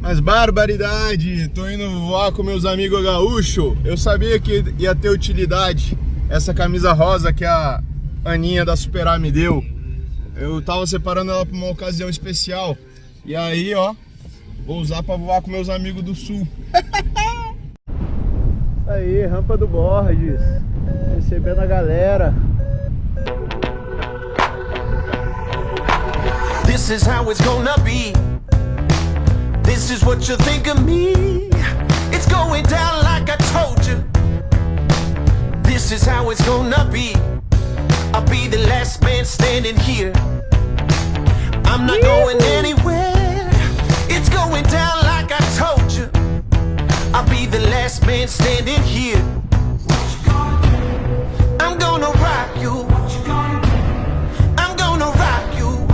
Mas barbaridade, tô indo voar com meus amigos gaúchos. Eu sabia que ia ter utilidade essa camisa rosa que a Aninha da Superar me deu. Eu tava separando ela pra uma ocasião especial. E aí, ó, vou usar pra voar com meus amigos do sul. Aí, rampa do Borges, recebendo a galera. This is how it's gonna be. This is what you think of me. It's going down like I told you. This is how it's gonna be. I'll be the last man standing here. I'm not going anywhere. It's going down like I told you. I'll be the last man standing here. I'm gonna rock you. I'm gonna rock you.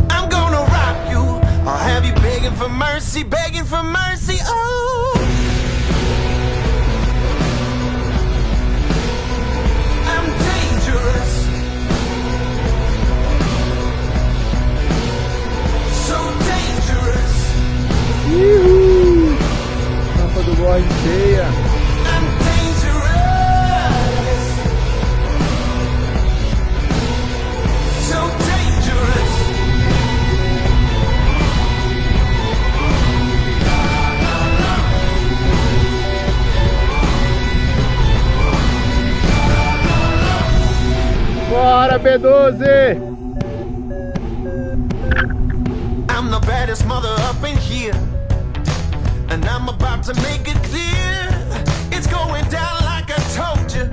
I'm gonna rock you. I'll have you begging for mercy, begging for mercy. Oh, I'm dangerous. So dangerous. Rampa do Borges cheia. I'm dangerous. So dangerous. Bora, B12! I'm the baddest mother up in here, and I'm about to make it clear. It's going down like I told you.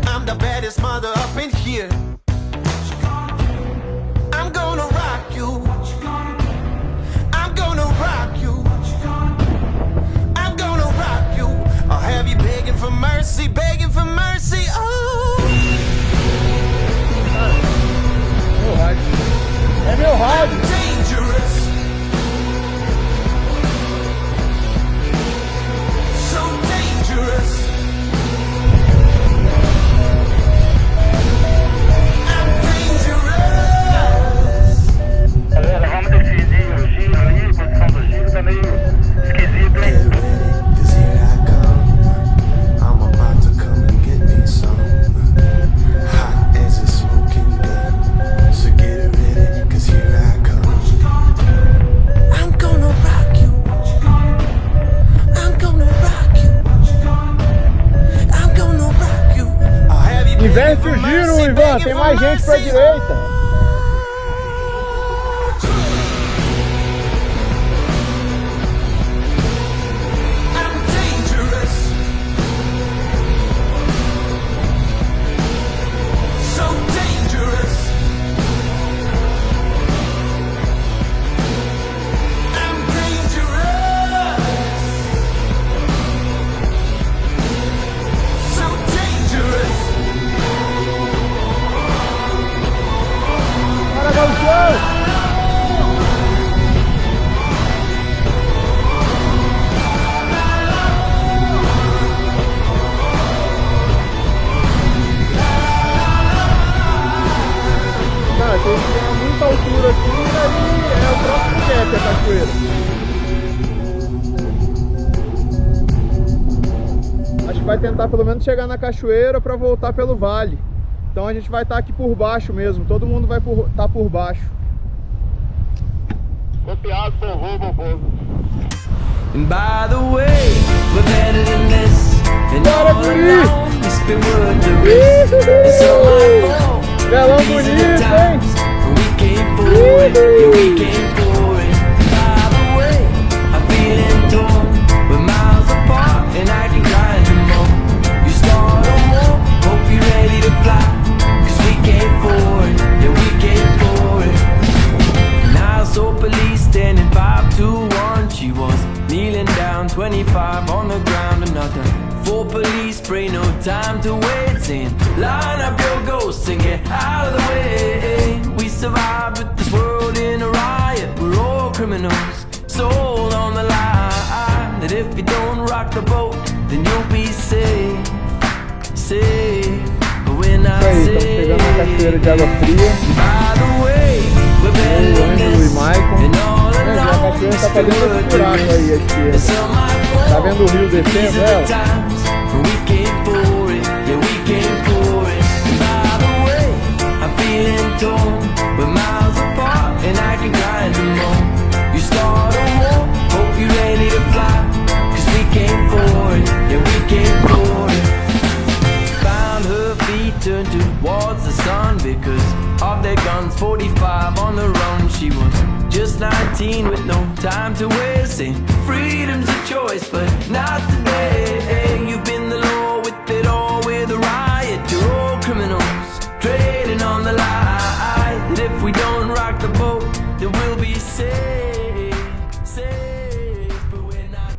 I'm the baddest mother up in here. I'm gonna rock you. I'm gonna rock you. I'm gonna rock you. I'll have you begging for mercy, begging for mercy. Oh, É meu rádio. dangerous. So dangerous. I'm dangerous. Galera, vamos decidir o giro aí, a posição do giro tá meio esquisito, hein? Cause here I come. I'm about to come and get me some. Hot as a smoking gun. So get ready, cause here I come. I'm gonna rock you. I'm gonna rock you. I'm gonna rock you. I'll have you Inverte o giro, Ivan, tem mais gente pra direita. I'm dangerous. So dangerous. I'm dangerous. So dangerous. Bora, Gaúcho! Cara, tem muita altura aqui e aí é o próximo cap, a cachoeira. Acho que vai tentar pelo menos chegar na cachoeira para voltar pelo vale. Então a gente vai estar aqui por baixo mesmo, todo mundo vai estar por baixo. Copiado, bombou. And by the way, we're better than this. And Bora, all guri! along, it's been worth the risk. It's all my fault. Belão These are the bonito, hein? times we came for it. Yeah, we came for it. By the way, I'm feeling torn. We're miles apart, and I can climb them more. You start on more, hope you're ready to fly. Cause we came for it. Yeah, we came for it. And I saw police standing 521. She was kneeling down, 25 on the ground. Another 4 police spray, no time to wait. Saying, line up your ghosts and get out of the way. We survived with this world in a riot. We're all criminals, sold on the line. That if you don't rock the boat, then you'll be safe. Cachoeira de Água Fria. O Ângelo e Maicon. Mas a cachoeira tá fazendo esse buraco aí à esquerda. Tá vendo o rio descendo ela? Turned towards the sun because of their guns. 45 on the run. She was just 19 with no time to waste. Saying freedom's a choice, but not today. You've been the law with it all, with a riot. You're all criminals trading on the lie. That if we don't rock the boat, then we'll be safe, safe, but we're not.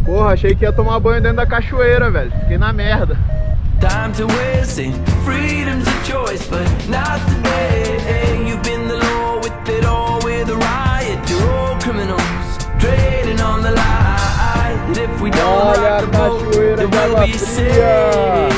Porra, achei que ia tomar banho dentro da cachoeira, velho. Fiquei na merda. Time to waste, freedom's a choice, but not today. You've been the law with it all, with a riot. You're all criminals trading on the lie. That if we don't rock the boat, then we'll be safe,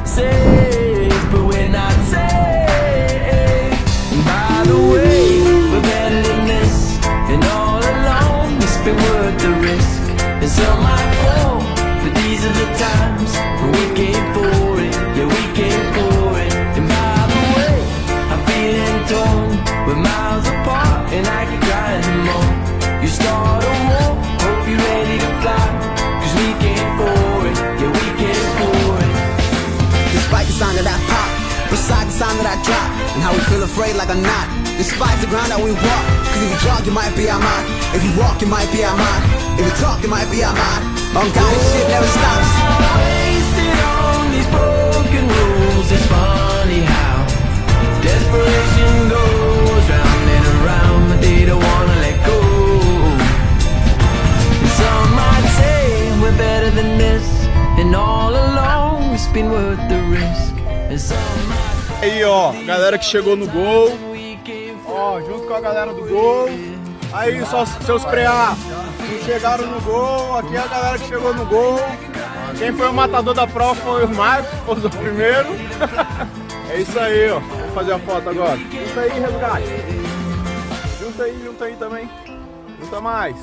safe, but we're not safe. And by the way, we're better than this, and all along it's been worth the risk. And some might fall, but these are the times when we came for it. Yeah, we came for it. And by the way, I'm feeling torn. We're miles apart and I can cry anymore. You start a war, hope you're ready to fly. Cause we came for it. Yeah, we came for it. Despite the sound of that pop, beside the sound of that drop, and how we feel afraid like a knot. Despite the ground that we walk, cause if you jog you might be our mind. If you walk you might be our mind. If you talk you might be our mind. On God, this shit never stops. Wasted on these broken rules. It's funny how desperation goes round and around, but they don't wanna let go. And some might say we're better than this, and all along it's been worth the risk. And some might Aí, ó, galera que chegou no gol. Ó, junto com a galera do gol. Aí, só seus preá que chegaram no gol. Aqui é a galera que chegou no gol. Quem foi o matador da prova foi o Marcos, foi o primeiro. É isso aí, ó. Vamos fazer a foto agora. Junta aí, resgate. Junta aí também. Junta mais.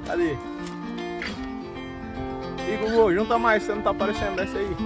Ali. E Google, junta mais, você não tá aparecendo, desce aí.